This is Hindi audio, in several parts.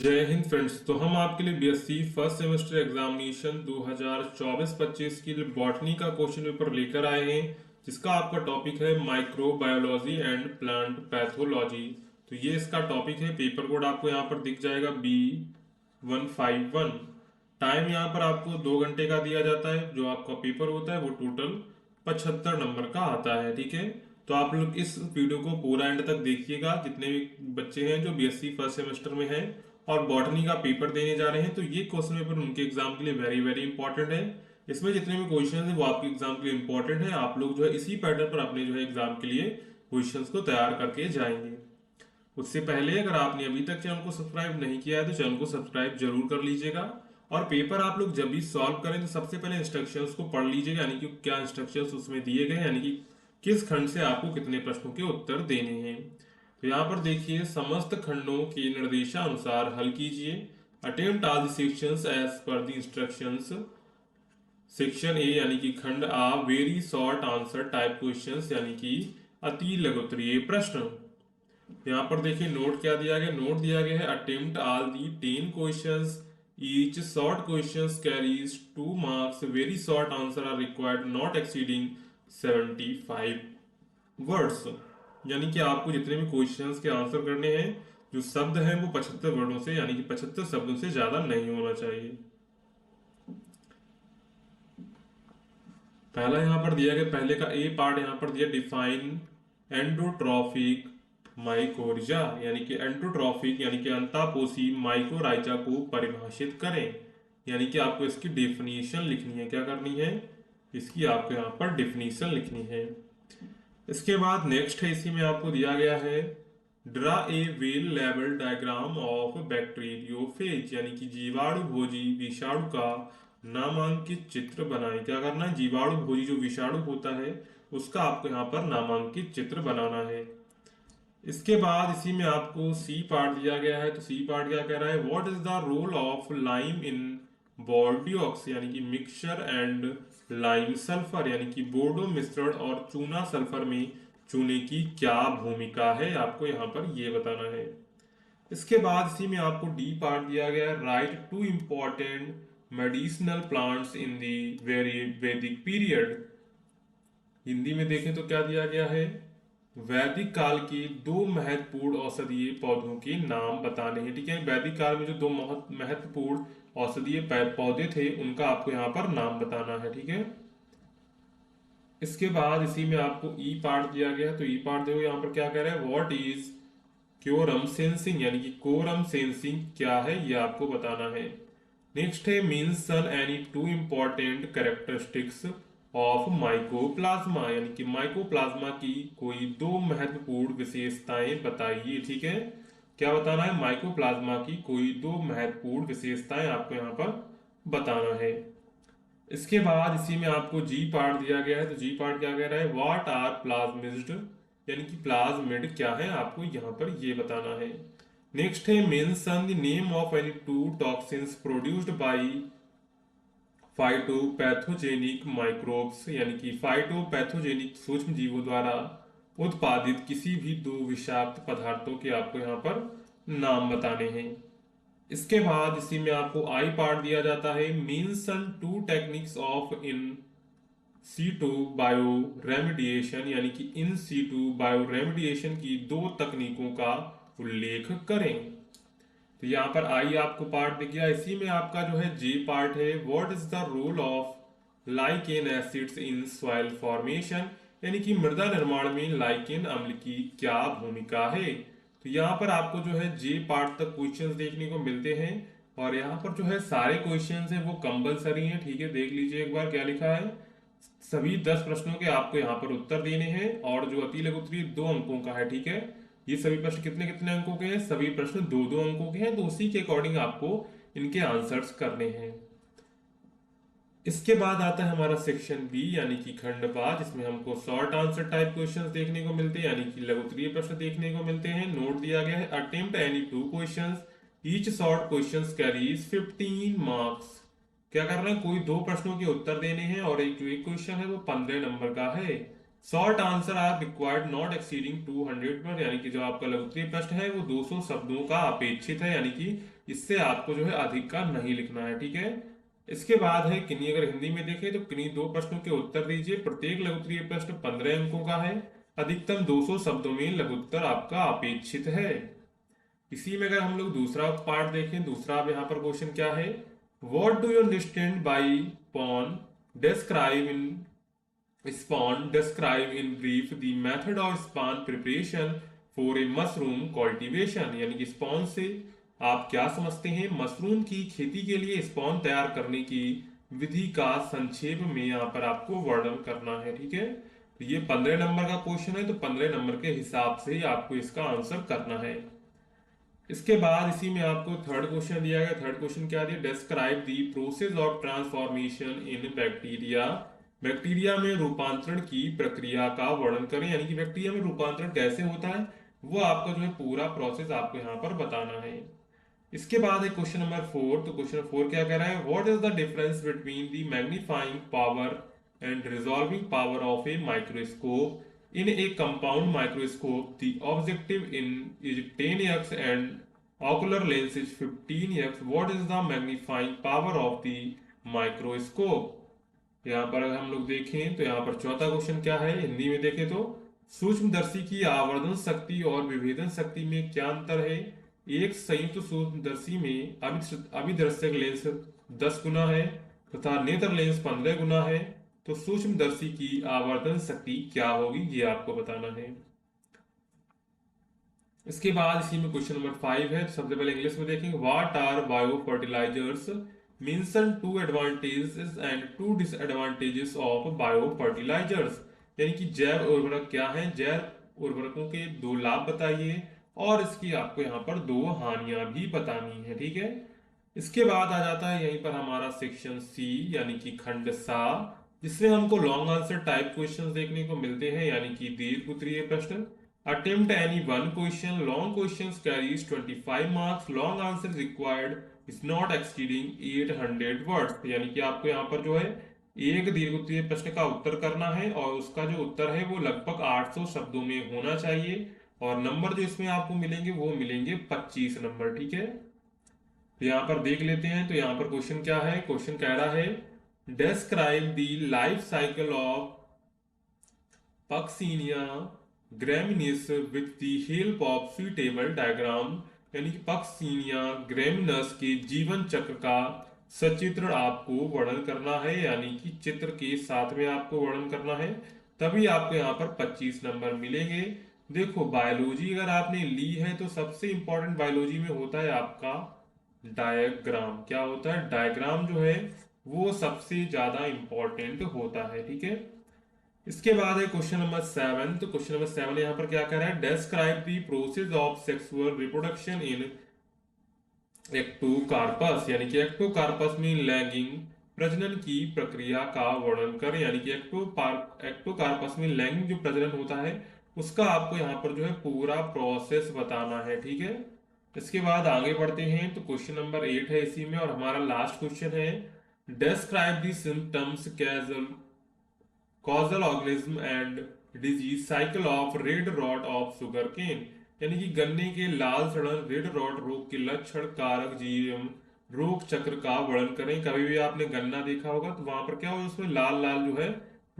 जय हिंद फ्रेंड्स। तो हम आपके लिए बीएससी फर्स्ट सेमेस्टर एग्जामिनेशन 2024-25 के लिए बॉटनी का क्वेश्चन पेपर लेकर आए हैं, जिसका आपका टॉपिक है माइक्रोबायोलॉजी एंड प्लांट पैथोलॉजी। तो ये इसका टॉपिक है। पेपर कोड आपको यहाँ पर दिख जाएगा B151। टाइम यहाँ पर आपको 2 घंटे का दिया जाता है। जो आपका पेपर होता है वो टोटल 75 नंबर का आता है। ठीक है, तो आप लोग इस वीडियो को पूरा एंड तक देखिएगा। जितने भी बच्चे हैं जो बीएससी फर्स्ट सेमेस्टर में हैं और बॉटनी का पेपर देने जा रहे हैं, तो ये क्वेश्चन पेपर उनके एग्जाम के लिए वेरी वेरी इंपॉर्टेंट है। इसमें जितने भी क्वेश्चन है वो आपके एग्जाम के लिए इंपॉर्टेंट है। आप लोग जो है इसी पैटर्न पर अपने जो है एग्जाम के लिए क्वेश्चंस को तैयार करके जाएंगे। उससे पहले अगर आपने अभी तक चैनल को सब्सक्राइब नहीं किया है तो चैनल को सब्सक्राइब जरूर कर लीजिएगा। और पेपर आप लोग जब भी सॉल्व करें तो सबसे पहले इंस्ट्रक्शंस को पढ़ लीजिएगा, यानी कि क्या इंस्ट्रक्शंस उसमें दिए गए, यानी कि किस खंड से आपको कितने प्रश्नों के उत्तर देने हैं। तो यहाँ पर देखिए, समस्त खंडों के निर्देशानुसार हल कीजिए। Attempt all the sections as per the instructions. Section A यानी कि खंड आ, very short answer type questions, यानी कि अति लघु उत्तरीय प्रश्न। यहाँ पर देखिए नोट क्या दिया गया। नोट दिया गया है attempt all the 10 questions, each short questions carries 2 marks, very short answer are required not exceeding 75 words. यानी कि आपको जितने भी क्वेश्चंस के आंसर करने हैं, जो शब्द हैं वो 75 वर्डों से यानी कि 75 शब्दों से ज्यादा नहीं होना चाहिए। पहला यहाँ पर दिया गया, पहले का ए पार्ट यहाँ पर दिया, डिफाइन एंडोट्रॉफिक माइकोरिजा, यानी कि एंडोट्रॉफिक यानी कि अंतापोषी माइकोराइजा को परिभाषित करें। यानी कि आपको इसकी डेफिनेशन लिखनी है। क्या करनी है? इसकी आपको यहाँ पर डेफिनेशन लिखनी है। इसके बाद नेक्स्ट है, इसी में आपको दिया गया है draw a well level diagram of bacteriophage, यानी कि जीवाणु भोजी विषाणु का नामांकित चित्र बनाएं। क्या करना है? जीवाणु भोजी जो विषाणु होता है उसका आपको यहाँ पर नामांकित चित्र बनाना है। इसके बाद इसी में आपको सी पार्ट दिया गया है। तो सी पार्ट क्या कह रहा है? What is the role of lime in Bordeaux, यानी कि मिक्सचर एंड लाइम सल्फर, यानी कि बोर्डो मिश्रण और चूना सल्फर में चूने की क्या भूमिका है, आपको यहाँ पर ये बताना है। इसके बाद इसी में आपको डी पार्ट दिया गया है, right two important medicinal plants in the very वैदिक पीरियड। हिंदी में देखें तो क्या दिया गया है? वैदिक काल के 2 महत्वपूर्ण औषधीय पौधों के नाम बताने हैं। ठीक है, वैदिक काल में जो 2 महत्वपूर्ण औषधीय पौधे थे उनका आपको यहाँ पर नाम बताना है। ठीक है, इसके बाद इसी में आपको ई पार्ट दिया गया है। तो ई पार्ट देखो यहाँ पर क्या कह रहा है, व्हाट इज क्योरम सेंसिंग, यानी कि कोरम सेंसिंग क्या है ये आपको बताना है। नेक्स्ट है mention any 2 important characteristics of mycoplasma, यानी कि माइकोप्लाज्मा की कोई 2 महत्वपूर्ण विशेषताएं बताइए। ठीक है, क्या बताना है? माइकोप्लाज्मा की कोई 2 महत्वपूर्ण विशेषताएं आपको यहाँ पर बताना है। इसके बाद इसी में आपको जी पार्ट दिया गया है। तो जी पार्ट क्या कह रहा है? व्हाट आर प्लाज्मिड, यानी कि प्लाज्मिड क्या है आपको यहाँ पर ये बताना है। नेक्स्ट है mention the name of any 2 toxins produced by phytopathogenic microbes, यानी कि फाइटोपैथोजेनिक सूक्ष्म जीवों द्वारा उत्पादित किसी भी 2 विषाक्त पदार्थों के आपको यहाँ पर नाम बताने हैं। इसके बाद इसी में आपको आई पार्ट दिया जाता है, mention 2 techniques of in situ bio remediation, यानी कि इन सीटू बायो रेमिडिएशन की 2 तकनीकों का उल्लेख करें। तो यहाँ पर आई आपको पार्ट दिख गया। इसी में आपका जो है जे पार्ट है, what is the role of lichen acids in soil formation, यानी कि मृदा निर्माण में लाइकेन अम्ल की क्या भूमिका है। तो यहाँ पर आपको जो है जे पार्ट तक क्वेश्चंस देखने को मिलते हैं, और यहाँ पर जो है सारे क्वेश्चंस हैं वो कंपलसरी हैं। ठीक है, देख लीजिए एक बार क्या लिखा है। सभी 10 प्रश्नों के आपको यहाँ पर उत्तर देने हैं, और जो अति लघु उत्तरीय 2 अंकों का है। ठीक है, ये सभी प्रश्न कितने कितने अंकों के हैं? सभी प्रश्न 2-2 अंकों के हैं। तो उसी के अकॉर्डिंग आपको इनके आंसर्स करने हैं। इसके बाद आता है हमारा सेक्शन बी, यानी कि खंड बा, जिसमें हमको शॉर्ट आंसर टाइप क्वेश्चंस देखने को मिलते हैं, यानी कि लघु उत्तरीय प्रश्न देखने को मिलते हैं। नोट दिया गया है attempt any 2 questions, each short questions carries 15 marks. क्या करना है? कोई 2 प्रश्नों के उत्तर देने हैं, और एक जो एक क्वेश्चन है वो 15 नंबर का है। Short answer are required not exceeding 200 word, यानी कि जो आपका लघुत्तरीय प्रश्न है वो 200 शब्दों का अपेक्षित है, यानी कि इससे आपको जो है अधिक का नहीं लिखना है, ठीक है। इसके बाद है किन्हीं, अगर हिंदी में देखें तो किन्हीं दो प्रश्नों के उत्तर दीजिए। प्रत्येक लघुत्तरीय प्रश्न 15 अंकों का है, अधिकतम 200 शब्दों में लघुत्तर आपका अपेक्षित है। इसी में अगर हम लोग दूसरा पार्ट देखें, दूसरा अब यहाँ पर क्वेश्चन क्या है, what do you understand by spawn, describe in spawn, describe in brief the method of spawn preparation for a mushroom cultivation, यानी कि spawn से आप क्या समझते हैं, मशरूम की खेती के लिए स्पॉन तैयार करने की विधि का संक्षेप में यहाँ पर आपको वर्णन करना है, ठीक है। तो ये 15 नंबर का क्वेश्चन है, तो 15 नंबर के हिसाब से ही आपको इसका आंसर करना है। इसके बाद इसी में आपको थर्ड क्वेश्चन दिया गया। थर्ड क्वेश्चन क्या दिया, describe the process of transformation in bacteria, bacteria में रूपांतरण की प्रक्रिया का वर्णन करें, यानी कि बैक्टीरिया में रूपांतरण कैसे होता है वो आपका जो है पूरा प्रोसेस आपको यहाँ पर बताना है। इसके बाद है क्वेश्चन नंबर 4। तो क्वेश्चन 4 क्या कह रहा है, what is the difference between the magnifying power and resolving power of a microscope, in a compound microscope the objective in is 10x and ocular lens is 15x, what is the magnifying power of the microscope। यहाँ पर अगर हम लोग देखें तो यहाँ पर चौथा क्वेश्चन क्या है, हिंदी में देखें तो सूक्ष्मदर्शी की आवर्धन शक्ति और विभेदन शक्ति में क्या अंतर है। एक संयुक्त सूक्ष्मदर्शी में अभिदर्शक लेंस 10 गुना है तथा नेत्र लेंस 15 गुना है, तो सूक्ष्मदर्शी की आवर्धन शक्ति क्या होगी ये आपको बताना है। इसके बाद इसी में क्वेश्चन नंबर 5 है। तो सबसे पहले इंग्लिश में देखेंगे, what are bio fertilizers, mention 2 advantages and 2 disadvantages of bio fertilizers, यानी कि जैव उर्वरक क्या है, जैव उर्वरकों के 2 लाभ बताइए और इसकी आपको यहाँ पर 2 हानियां भी बतानी है, ठीक है। इसके बाद आ जाता है यहीं पर हमारा सेक्शन सी, यानी कि खंड सा, जिसमें हमको लॉन्ग आंसर टाइप क्वेश्चंस देखने को मिलते हैं, यानी कि दीर्घ उत्तरीय प्रश्न। Attempt any one question, long questions carries 25 marks, long answer required is not exceeding 800 words, यानी कि आपको यहाँ पर जो है एक दीर्घ उत्तरीय प्रश्न का उत्तर करना है और उसका जो उत्तर है वो लगभग 800 शब्दों में होना चाहिए, और नंबर जो इसमें आपको मिलेंगे वो मिलेंगे 25 नंबर, ठीक है। तो यहाँ पर देख लेते हैं। तो यहाँ पर क्वेश्चन क्या है, क्वेश्चन कह रहा है describe the life cycle of Puccinia graminis with the help of suitable diagram, यानी कि पक्सीनिया ग्रैमिनस के जीवन चक्र का सचित्र आपको वर्णन करना है, यानी कि चित्र के साथ में आपको वर्णन करना है, तभी आपको यहाँ पर 25 नंबर मिलेंगे। देखो बायोलॉजी अगर आपने ली है तो सबसे इंपॉर्टेंट बायोलॉजी में होता है आपका डायग्राम। क्या होता है, डायग्राम जो है वो सबसे ज्यादा इंपॉर्टेंट होता है, ठीक है। इसके बाद है क्वेश्चन नंबर 7। तो क्वेश्चन नंबर 7 यहाँ पर क्या कह रहा है, describe the process of sexual reproduction in Ectocarpus, यानी कि एक्टोकार्पस में लैंगिक प्रजनन की प्रक्रिया का वर्णन करें, यानी कि एक्टोकार्पस में लैंगिक जो प्रजनन होता है उसका आपको यहाँ पर जो है पूरा प्रोसेस बताना है, ठीक है। इसके बाद आगे बढ़ते हैं। तो क्वेश्चन नंबर 8 है इसी में, और हमारा लास्ट क्वेश्चन है describe the symptoms causal organism and disease cycle of red rot of sugar cane, यानी कि गन्ने के लाल सड़न रेड रॉट रोग के लक्षण कारक जीव रोग चक्र का वर्णन करें। कभी भी आपने गन्ना देखा होगा तो वहां पर क्या हो, उसमें लाल लाल जो है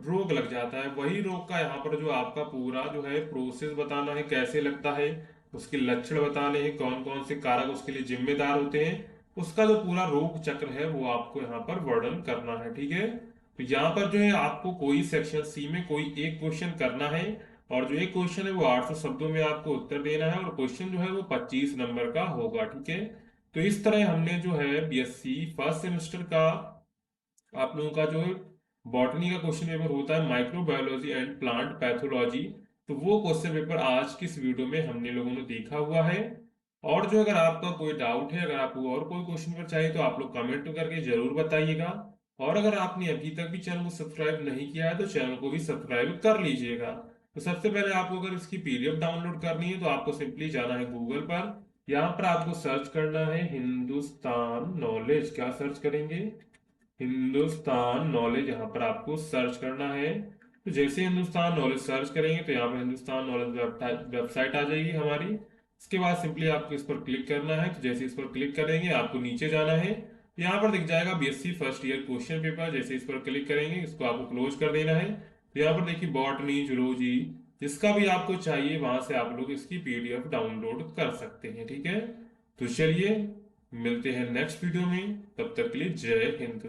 रोग लग जाता है, वही रोग का यहाँ पर जो आपका पूरा जो है प्रोसेस बताना है, कैसे लगता है, उसके लक्षण बताने हैं, कौन कौन से कारक उसके लिए जिम्मेदार होते हैं, उसका जो पूरा रोग चक्र है वो आपको यहाँ पर वर्णन करना है, ठीक है। तो यहाँ पर जो है आपको कोई सेक्शन सी में कोई एक क्वेश्चन करना है, और जो एक क्वेश्चन है वो 800 शब्दों में आपको उत्तर देना है, और क्वेश्चन जो है वो 25 नंबर का होगा, ठीक है। तो इस तरह हमने जो है बीएससी फर्स्ट सेमेस्टर का आप लोगों का जो बॉटनी का क्वेश्चन पेपर होता है माइक्रोबायोलॉजी एंड प्लांट पैथोलॉजी, तो वो क्वेश्चन पेपर आज की इस वीडियो में हमने लोगों ने देखा हुआ है। और जो अगर आपका कोई डाउट है, अगर आपको और कोई क्वेश्चन पेपर चाहिए तो आप लोग कमेंट करके जरूर बताइएगा, और अगर आपने अभी तक भी चैनल को सब्सक्राइब नहीं किया है तो चैनल को भी सब्सक्राइब कर लीजिएगा। तो सबसे पहले आपको अगर इसकी पीडीएफ डाउनलोड करनी है तो आपको सिंपली जाना है गूगल पर, यहाँ पर आपको सर्च करना है हिंदुस्तान नॉलेज। क्या सर्च करेंगे, हिंदुस्तान नॉलेज, यहाँ पर आपको सर्च करना है। तो जैसे हिंदुस्तान नॉलेज सर्च करेंगे तो यहाँ पर हिंदुस्तान नॉलेज वेबसाइट आ जाएगी हमारी। इसके बाद सिंपली आपको इस पर क्लिक करना है। तो जैसे इस पर क्लिक करेंगे आपको नीचे जाना है। यहाँ पर दिख जाएगा BSc first year question paper. जैसे इस पर क्लिक करेंगे इसको आपको क्लोज कर देना है। तो यहाँ पर देखिए बॉटनी, जूलॉजी, जिसका भी आपको चाहिए वहां से आप लोग इसकी पीडीएफ डाउनलोड कर सकते हैं। ठीक है, तो चलिए मिलते हैं नेक्स्ट वीडियो में, तब तक के लिए जय हिंद।